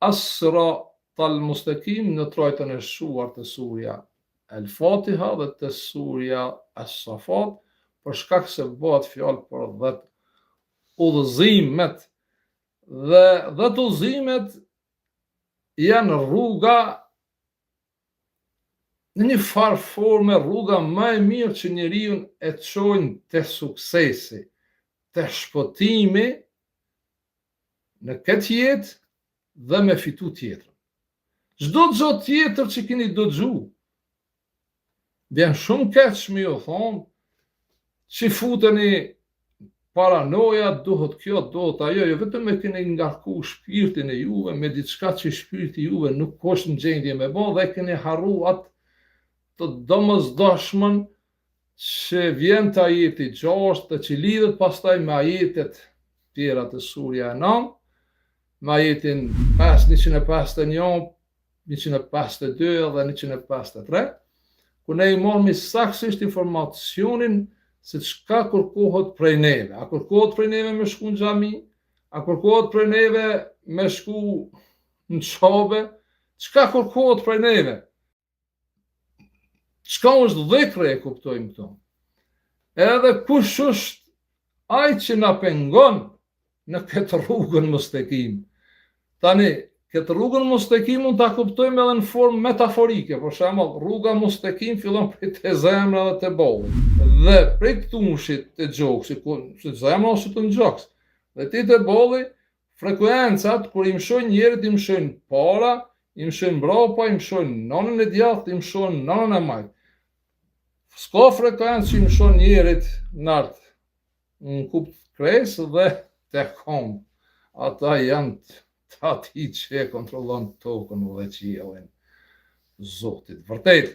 as-siratal mustaqim në trojtën e shuar të surja al-Fatiha dhe të surja as-Safat, për shkak se bëhet fjalë për 10 udhëzimet, dhe 10 udhëzimet janë rruga, në një farë forme rruga më e mirë që njeriu e çojnë te suksesi, te shpëtimi në këtë jetë dhe me fitu tjetër. Çdo gjë tjetër që keni dëgju, vjen shumë keq me ju thonë, që futeni paranoja, duhet kjo, duhet ajo, jo vetëm e keni ngarku shpirtin e juve me diçka që shpirti juve nuk është në gjendje me bë, dhe keni harru atë të domosdoshmën që vjen të ajeti 6 dhe që lidhet pastaj me ajetet tjera të surja 9, me ajetin 151, 152 dhe 153, ku ne i mormi saktësisht informacionin se çka kërkohet prej neve. A kërkohet prej neve me shku në xhami? A kërkohet prej neve me shku në çobe? Çka kërkohet prej neve? Çka është dhikri, e kuptojmë këto. Edhe kush është ai që na pengon në këtë rrugën mustekim. Tani, këtë rrugën mustekim mund ta kuptojmë edhe në formë metaforike. Për shembull, rruga mustekim fillon prej te zemra dhe te bolli. Dhe prej këtushit të gjoksit, se zemra ose të gjoks, dhe ti te bolli, frekuencat kur i mshojnë njerit, i mshojnë para, i mshojnë mbrapa, i mshojnë nonën e djathtë, i mshojnë nonën e majtë. S'ka frekuencë që i mshon njerit nart në kupt kresë dhe te kom. Ata janë të ati që e kontrollon tokën dhe qiellin. Zotit vërtet.